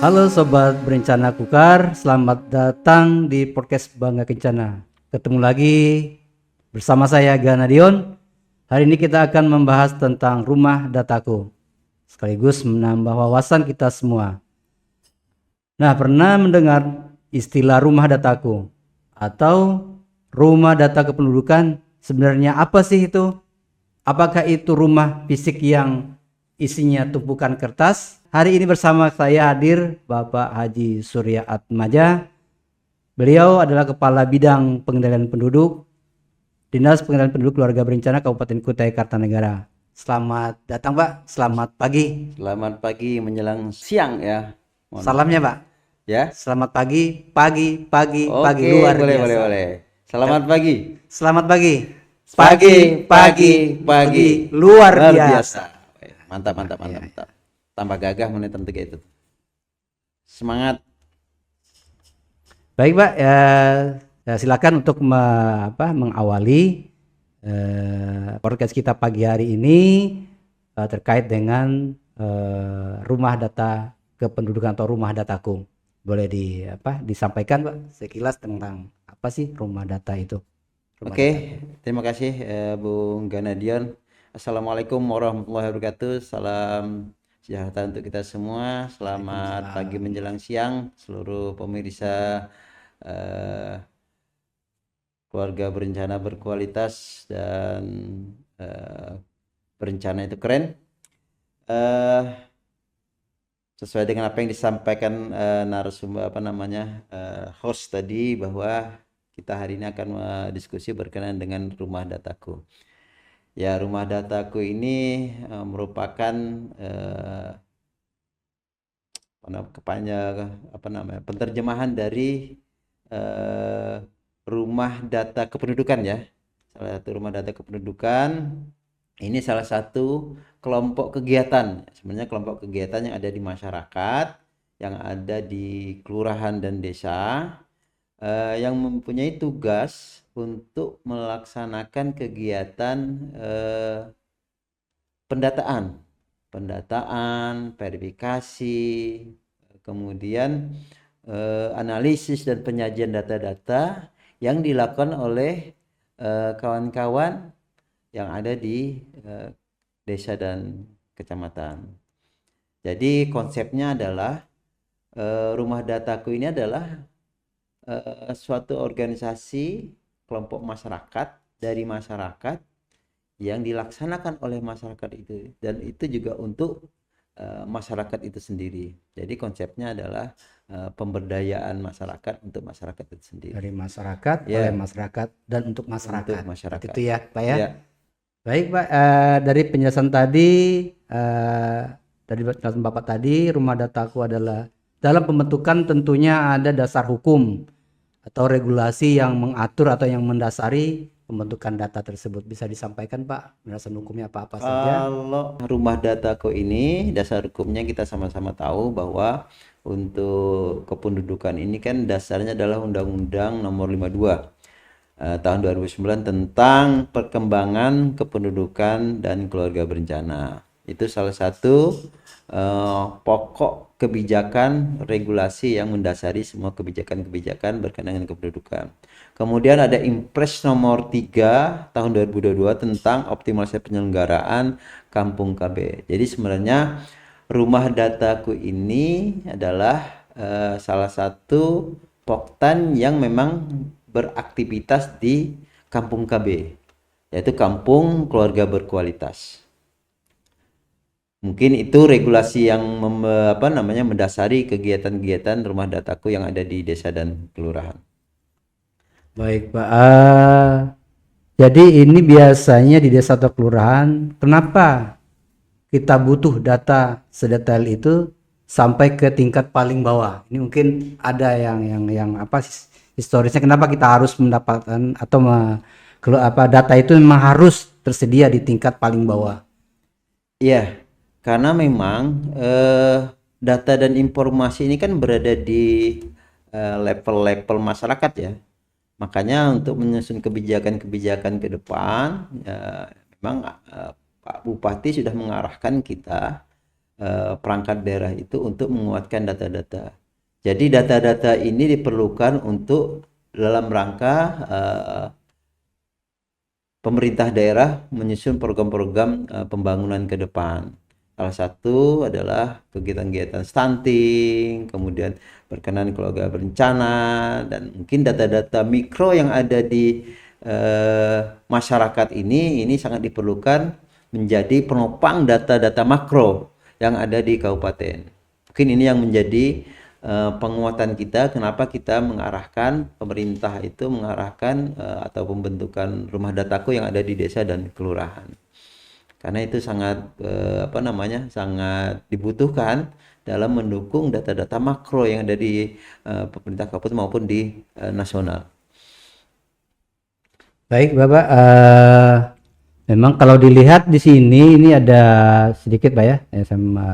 Halo Sobat Berencana Kukar, selamat datang di podcast Bangga Kencana. Ketemu lagi bersama saya Ganadion. Hari ini kita akan membahas tentang rumah dataku, sekaligus menambah wawasan kita semua. Nah, pernah mendengar istilah rumah dataku atau rumah data kependudukan? Sebenarnya apa sih itu? Apakah itu rumah fisik yang isinya tumpukan kertas? Hari ini bersama saya hadir Bapak Haji Surya Atmaja. Beliau adalah Kepala Bidang Pengendalian Penduduk Dinas Pengendalian Penduduk Keluarga Berencana Kabupaten Kutai Kartanegara. Selamat datang Pak, selamat pagi. Selamat pagi menjelang siang ya. Salamnya Pak. Ya. Selamat pagi, pagi, Oke, luar boleh, biasa. boleh. Selamat pagi. Selamat pagi. Pagi, luar biasa. Mantap, mantap, mantap, mantap. Tambah gagah menit tentu itu. Semangat. Baik Pak, ya, silakan untuk mengawali podcast kita pagi hari ini terkait dengan rumah data kependudukan atau rumah dataku. Boleh disampaikan Pak sekilas tentang apa sih rumah data itu? Oke, terima kasih Bung Ganadion. Assalamualaikum warahmatullahi wabarakatuh. Salam sejahtera untuk kita semua. Selamat pagi menjelang siang seluruh pemirsa keluarga berencana berkualitas dan berencana itu keren. Sesuai dengan apa yang disampaikan narasumber host tadi, bahwa kita hari ini akan diskusi berkenaan dengan rumah dataku. Ya, rumah dataku ini merupakan penerjemahan dari rumah data kependudukan ya. Salah satu rumah data kependudukan ini salah satu kelompok kegiatan. Sebenarnya kelompok kegiatan yang ada di masyarakat, yang ada di kelurahan dan desa, yang mempunyai tugas untuk melaksanakan kegiatan pendataan, verifikasi, kemudian analisis dan penyajian data-data yang dilakukan oleh kawan-kawan yang ada di desa dan kecamatan. Jadi konsepnya adalah rumah dataku ini adalah suatu organisasi kelompok masyarakat dari masyarakat yang dilaksanakan oleh masyarakat itu, dan itu juga untuk masyarakat itu sendiri. Jadi konsepnya adalah pemberdayaan masyarakat untuk masyarakat itu sendiri. Dari masyarakat, ya, oleh masyarakat, dan untuk masyarakat. Untuk masyarakat. Itu ya Pak ya. Ya. Baik Pak, dari penjelasan tadi, dari penjelasan Bapak tadi, rumah dataku adalah dalam pembentukan tentunya ada dasar hukum atau regulasi yang mengatur atau yang mendasari pembentukan data tersebut. Bisa disampaikan Pak, penjelasan hukumnya apa-apa saja? Kalau rumah dataku ini, dasar hukumnya kita sama-sama tahu bahwa untuk kependudukan ini kan dasarnya adalah Undang-Undang Nomor 52 tahun 2009 tentang perkembangan kependudukan dan keluarga berencana. Itu salah satu pokok kebijakan regulasi yang mendasari semua kebijakan-kebijakan berkenaan dengan kependudukan. Kemudian ada Impres nomor 3 tahun 2022 tentang optimalisasi penyelenggaraan Kampung KB. Jadi sebenarnya rumah dataku ini adalah salah satu poktan yang memang beraktivitas di Kampung KB, yaitu Kampung Keluarga Berkualitas. Mungkin itu regulasi yang mendasari kegiatan-kegiatan rumah dataku yang ada di desa dan kelurahan. Baik Pak, jadi ini biasanya di desa atau kelurahan, kenapa kita butuh data sedetail itu sampai ke tingkat paling bawah? Ini mungkin ada yang historisnya kenapa kita harus mendapatkan atau data itu memang harus tersedia di tingkat paling bawah? Iya, karena memang data dan informasi ini kan berada di level-level masyarakat ya. Makanya untuk menyusun kebijakan-kebijakan ke depan, memang Pak Bupati sudah mengarahkan kita perangkat daerah itu untuk menguatkan data-data. Jadi data-data ini diperlukan untuk dalam rangka pemerintah daerah menyusun program-program pembangunan ke depan. Salah satu adalah kegiatan-kegiatan stunting, kemudian berkenan keluarga berencana, dan mungkin data-data mikro yang ada di masyarakat ini sangat diperlukan menjadi penopang data-data makro yang ada di kabupaten. Mungkin ini yang menjadi penguatan kita, kenapa kita mengarahkan, pemerintah itu mengarahkan atau pembentukan rumah dataku yang ada di desa dan kelurahan. Karena itu sangat sangat dibutuhkan dalam mendukung data-data makro yang ada di pemerintah kabupaten maupun di nasional. Baik, Bapak. Memang kalau dilihat di sini ini ada sedikit, Pak ya, sama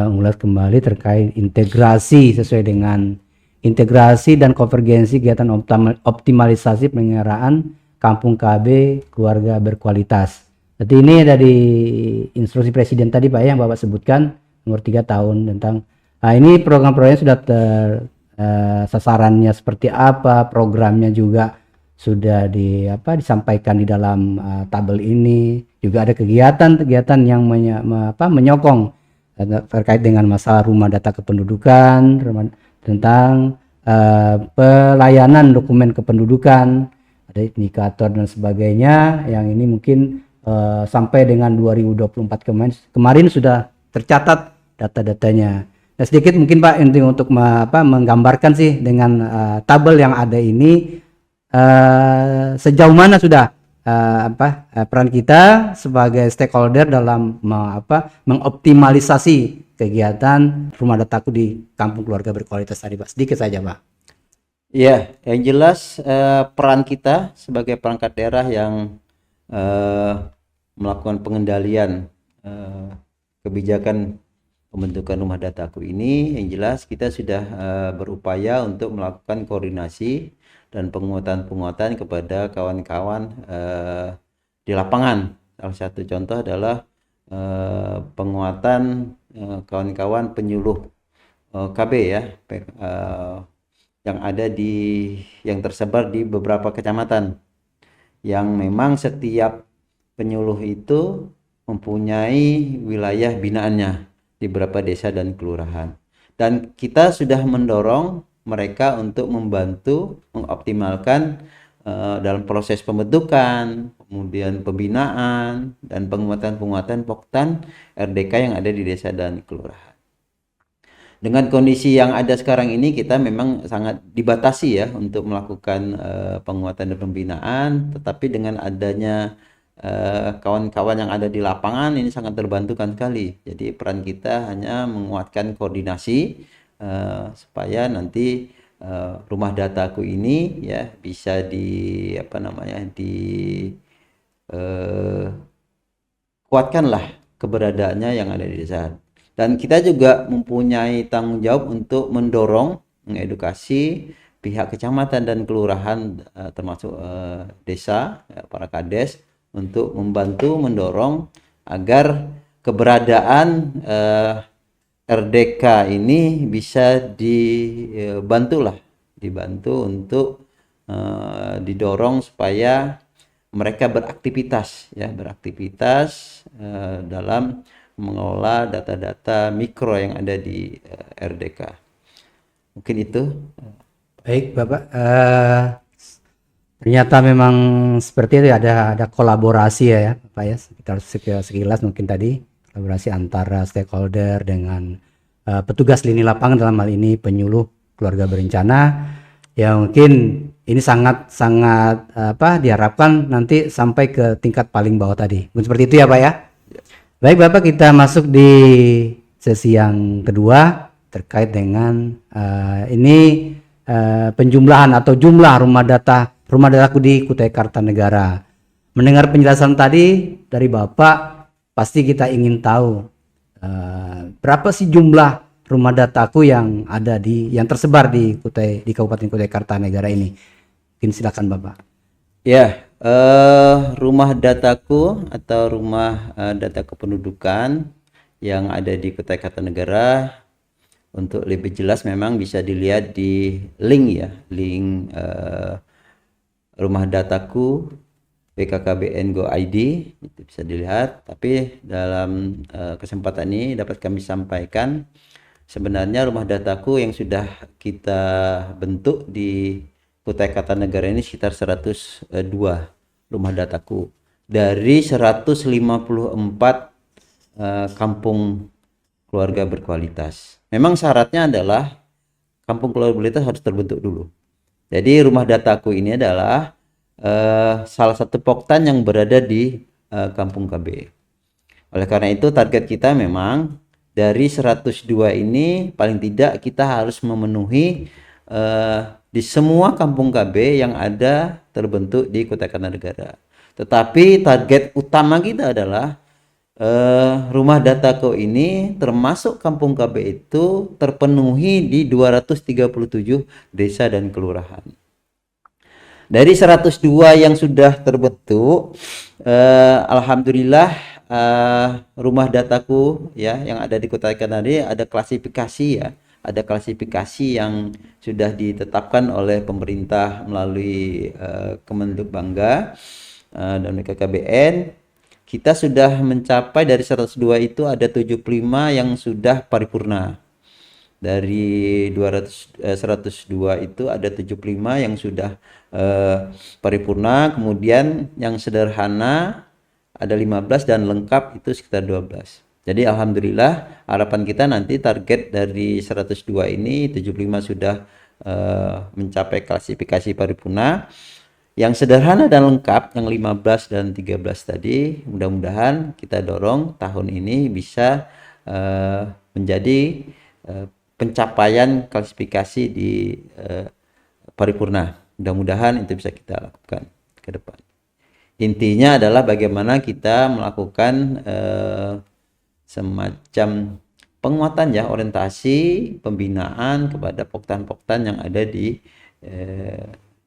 mengulas kembali terkait integrasi sesuai dengan integrasi dan konvergensi kegiatan optimalisasi penyelenggaraan kampung KB keluarga berkualitas. Jadi ini dari instruksi presiden tadi Pak yang Bapak sebutkan nomor 3 tahun tentang ini program-programnya sudah sasarannya seperti apa, programnya juga sudah disampaikan di dalam tabel ini. Juga ada kegiatan-kegiatan yang menyokong terkait dengan masalah rumah data kependudukan, tentang pelayanan dokumen kependudukan, ada indikator dan sebagainya, yang ini mungkin sampai dengan 2024 kemarin sudah tercatat data-datanya. Nah, sedikit mungkin Pak untuk menggambarkan sih dengan tabel yang ada ini sejauh mana sudah peran kita sebagai stakeholder dalam mengoptimalisasi kegiatan rumah dataku di kampung keluarga berkualitas tadi Pak. Sedikit saja Pak. Ya, yang jelas peran kita sebagai perangkat daerah yang melakukan pengendalian kebijakan pembentukan rumah dataku ini, yang jelas kita sudah berupaya untuk melakukan koordinasi dan penguatan-penguatan kepada kawan-kawan di lapangan. Salah satu contoh adalah penguatan kawan-kawan penyuluh KB ya, yang ada yang tersebar di beberapa kecamatan, yang memang setiap penyuluh itu mempunyai wilayah binaannya di beberapa desa dan kelurahan, dan kita sudah mendorong mereka untuk membantu mengoptimalkan dalam proses pembentukan, kemudian pembinaan dan penguatan poktan RDK yang ada di desa dan kelurahan. Dengan kondisi yang ada sekarang ini, kita memang sangat dibatasi ya untuk melakukan penguatan dan pembinaan, tetapi dengan adanya kawan-kawan yang ada di lapangan ini sangat terbantukan sekali. Jadi peran kita hanya menguatkan koordinasi supaya nanti rumah dataku ini ya bisa kuatkanlah keberadaannya yang ada di desa. Dan kita juga mempunyai tanggung jawab untuk mendorong, mengedukasi pihak kecamatan dan kelurahan termasuk desa, para kades, untuk membantu mendorong agar keberadaan RDK ini bisa dibantu untuk didorong supaya mereka beraktivitas dalam mengelola data-data mikro yang ada di RDK. Mungkin itu. Baik Bapak, ternyata memang seperti itu, ada kolaborasi ya Pak ya, kita sekilas mungkin tadi kolaborasi antara stakeholder dengan petugas lini lapangan, dalam hal ini penyuluh keluarga berencana, ya mungkin ini sangat diharapkan nanti sampai ke tingkat paling bawah tadi. Mungkin seperti itu ya Pak ya. Baik Bapak, kita masuk di sesi yang kedua terkait dengan penjumlahan atau jumlah rumah dataku di Kutai Kartanegara. Mendengar penjelasan tadi dari Bapak, pasti kita ingin tahu berapa sih jumlah rumah dataku yang ada yang tersebar di Kabupaten Kutai Kartanegara ini. Mungkin silakan Bapak. Ya, rumah dataku atau rumah data kependudukan yang ada di Kutai Kartanegara. Untuk lebih jelas memang bisa dilihat di link ya, link rumah dataku BKKBN Go ID, itu bisa dilihat. Tapi dalam kesempatan ini dapat kami sampaikan sebenarnya rumah dataku yang sudah kita bentuk di Kutai Kartanegara ini sekitar 102 rumah dataku dari 154 kampung keluarga berkualitas. Memang syaratnya adalah kampung keluarga berkualitas harus terbentuk dulu. Jadi rumah dataku ini adalah salah satu poktan yang berada di kampung KB. Oleh karena itu target kita memang dari 102 ini paling tidak kita harus memenuhi di semua kampung KB yang ada terbentuk di Kutai Kartanegara. Tetapi target utama kita adalah rumah dataku ini termasuk kampung KB itu terpenuhi di 237 desa dan kelurahan. Dari 102 yang sudah terbentuk, alhamdulillah rumah dataku ya yang ada di Kutai Kartanegara ada klasifikasi ya, ada klasifikasi yang sudah ditetapkan oleh pemerintah melalui Kementerian Bangga dan BKKBN. Kita sudah mencapai dari 102 itu ada 75 yang sudah paripurna. Dari 102 itu ada 75 yang sudah paripurna, kemudian yang sederhana ada 15 dan lengkap itu sekitar 12. Jadi alhamdulillah harapan kita nanti target dari 102 ini 75 sudah mencapai klasifikasi paripurna. Yang sederhana dan lengkap yang 15 dan 13 tadi mudah-mudahan kita dorong tahun ini bisa menjadi pencapaian klasifikasi di paripurna. Mudah-mudahan itu bisa kita lakukan ke depan. Intinya adalah bagaimana kita melakukan semacam penguatan ya, orientasi pembinaan kepada poktan-poktan yang ada di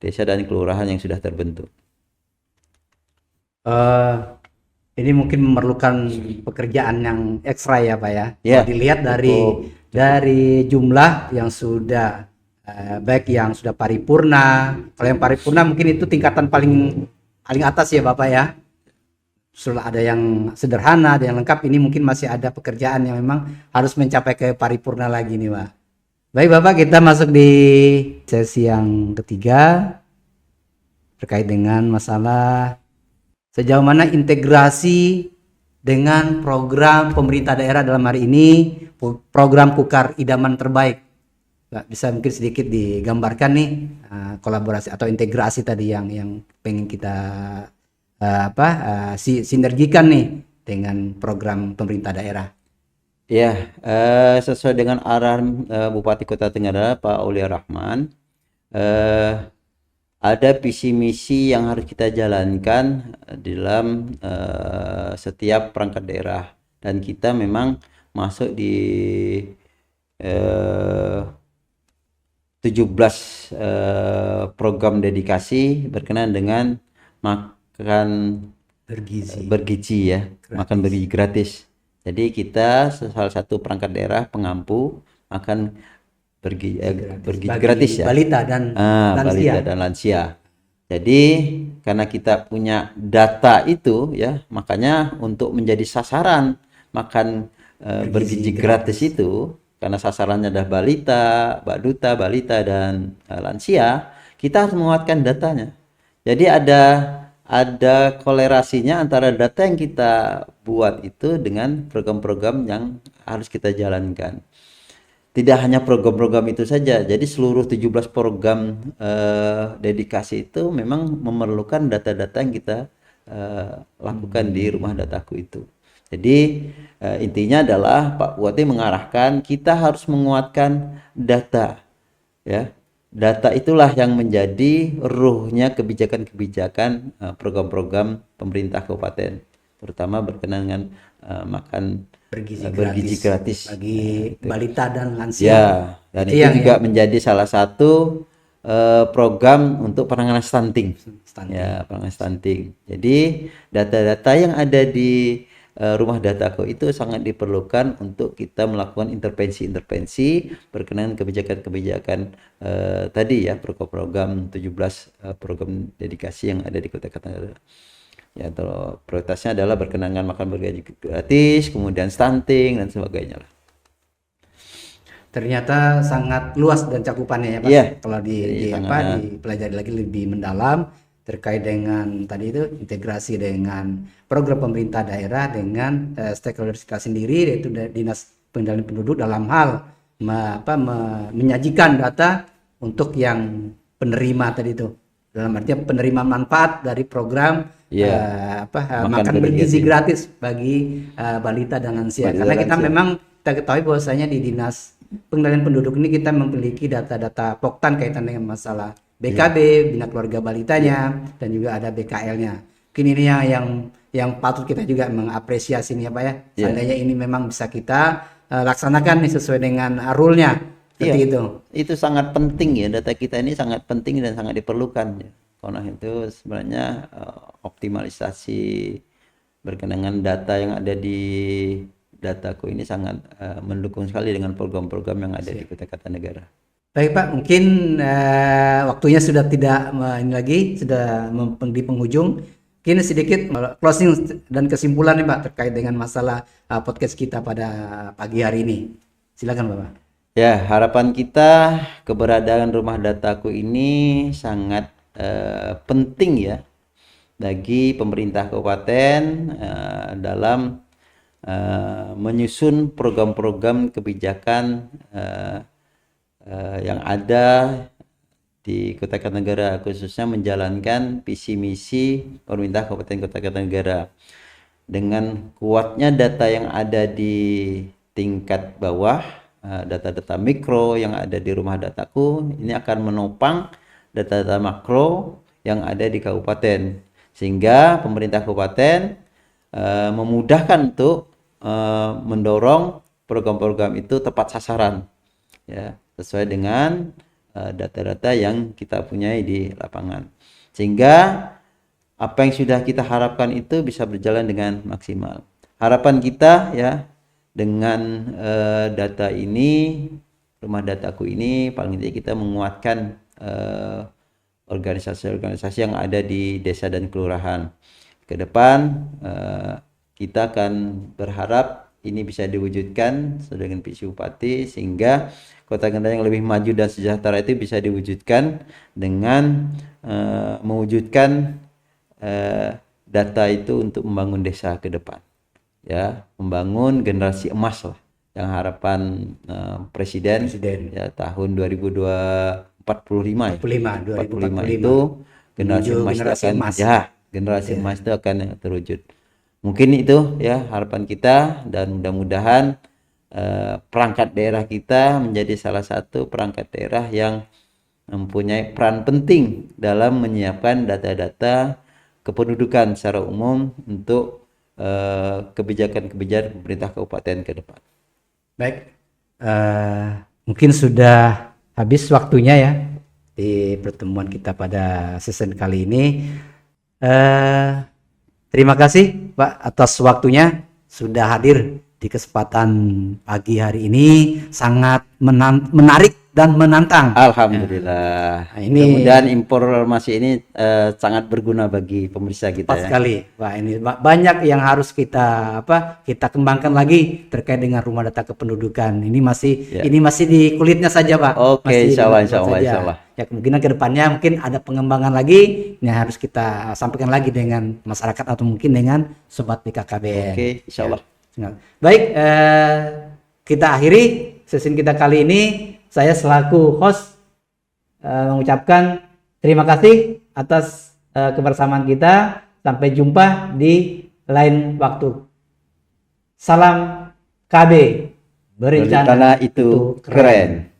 desa dan kelurahan yang sudah terbentuk. Ini mungkin memerlukan pekerjaan yang ekstra ya Pak ya. Ya, Kalau dilihat cukup. dari jumlah yang sudah baik yang sudah paripurna. Kalau yang paripurna mungkin itu tingkatan paling atas ya Bapak ya. Setelah ada yang sederhana, ada yang lengkap, ini mungkin masih ada pekerjaan yang memang harus mencapai ke paripurna lagi nih Pak. Baik Bapak, kita masuk di sesi yang ketiga terkait dengan masalah sejauh mana integrasi dengan program pemerintah daerah dalam hari ini, program Kukar Idaman Terbaik. Bisa mungkin sedikit digambarkan nih kolaborasi atau integrasi tadi yang pengen kita sinergikan nih dengan program pemerintah daerah. Ya, sesuai dengan arahan Bupati Kota Tenggara Pak Aulia Rahman, ada visi misi yang harus kita jalankan dalam setiap perangkat daerah, dan kita memang masuk di 17 program dedikasi berkenaan dengan makan bergizi ya, gratis. Makan bergizi gratis. Jadi kita salah satu perangkat daerah pengampu makan bergizi gratis ya. Balita dan lansia. Balita dan lansia. Jadi karena kita punya data itu ya, makanya untuk menjadi sasaran makan bergizi gratis itu, karena sasarannya adalah balita, dan lansia, kita harus menguatkan datanya. Jadi ada kolerasinya antara data yang kita buat itu dengan program-program yang harus kita jalankan. Tidak hanya program-program itu saja, jadi seluruh 17 program dedikasi itu memang memerlukan data-data yang kita lakukan di rumah dataku itu. Jadi intinya adalah Pak Bupati mengarahkan kita harus menguatkan data ya. Data itulah yang menjadi ruhnya kebijakan-kebijakan program-program pemerintah kabupaten, terutama berkenaan dengan makan bergizi gratis bagi balita dan lansia. Ya, dan itu juga menjadi salah satu program untuk penanganan stunting. Ya, penanganan stunting. Jadi data-data yang ada di rumah dataku itu sangat diperlukan untuk kita melakukan intervensi-intervensi berkenaan kebijakan-kebijakan tadi ya, program 17 program dedikasi yang ada di Kota Kartanegara. Ya, atau prioritasnya adalah berkenaan makan bergaji gratis, kemudian stunting dan sebagainya lah. Ternyata sangat luas dan cakupannya ya Pak. Iya. Kalau Jadi sangat- dipelajari lagi lebih mendalam terkait dengan tadi itu integrasi dengan program pemerintah daerah dengan stakeholder kita sendiri, yaitu Dinas Pengendalian Penduduk dalam hal menyajikan data untuk yang penerima tadi itu. Dalam artian penerima manfaat dari program Iya. makan bergizi gratis bagi balita dan lansia. Karena kita memang kita ketahui bahwasanya di Dinas Pengendalian Penduduk ini kita memiliki data-data Poktan kaitan dengan masalah BKB, bina keluarga balitanya, dan juga ada BKL-nya. Mungkin ini yang patut kita juga mengapresiasi nih ya Pak ya. Seandainya ini memang bisa kita laksanakan nih sesuai dengan rule-nya. Seperti itu. Itu sangat penting ya, data kita ini sangat penting dan sangat diperlukan ya. Karena itu sebenarnya optimalisasi berkenaan data yang ada di dataku ini sangat mendukung sekali dengan program-program yang ada di Kota Kartanegara. Baik Pak, mungkin waktunya sudah tidak ini lagi, sudah di penghujung. Mungkin sedikit closing dan kesimpulan nih Pak terkait dengan masalah podcast kita pada pagi hari ini. Silakan Bapak. Ya, harapan kita keberadaan rumah dataku ini sangat penting ya bagi pemerintah kabupaten dalam menyusun program-program kebijakan yang ada di Kota Kartanegara, khususnya menjalankan visi misi pemerintah Kabupaten Kota Kartanegara. Dengan kuatnya data yang ada di tingkat bawah, data-data mikro yang ada di rumah dataku, ini akan menopang data-data makro yang ada di kabupaten, sehingga pemerintah kabupaten memudahkan untuk mendorong program-program itu tepat sasaran ya, sesuai dengan data-data yang kita punyai di lapangan, sehingga apa yang sudah kita harapkan itu bisa berjalan dengan maksimal. Harapan kita ya dengan data ini, rumah dataku ini, paling tidak kita menguatkan organisasi-organisasi yang ada di desa dan kelurahan. Ke depan kita akan berharap ini bisa diwujudkan sesuai dengan visi Bupati, sehingga Kota Kartanegara yang lebih maju dan sejahtera itu bisa diwujudkan dengan mewujudkan data itu untuk membangun desa ke depan. Ya, membangun generasi emas lah, yang harapan Presiden ya tahun 2045 itu generasi emas itu akan terwujud. Mungkin itu ya harapan kita, dan mudah-mudahan perangkat daerah kita menjadi salah satu perangkat daerah yang mempunyai peran penting dalam menyiapkan data-data kependudukan secara umum untuk kebijakan-kebijakan pemerintah kabupaten ke depan. Baik, mungkin sudah habis waktunya ya di pertemuan kita pada season kali ini. Terima kasih Pak atas waktunya, sudah hadir di kesempatan pagi hari ini, sangat menarik dan menantang. Alhamdulillah. Kemudian informasi ini sangat berguna bagi pemirsa kita. Tepat sekali, Pak. Ini banyak yang harus kita kembangkan lagi terkait dengan rumah data kependudukan. Ini masih di kulitnya saja, Pak. Oke, insya Allah. Ya, kemungkinan kedepannya mungkin ada pengembangan lagi yang harus kita sampaikan lagi dengan masyarakat atau mungkin dengan sobat BKKBN. Oke, insya Allah. Ya. Baik, kita akhiri sesi kita kali ini. Saya selaku host mengucapkan terima kasih atas kebersamaan kita. Sampai jumpa di lain waktu. Salam KB. Berencana itu keren.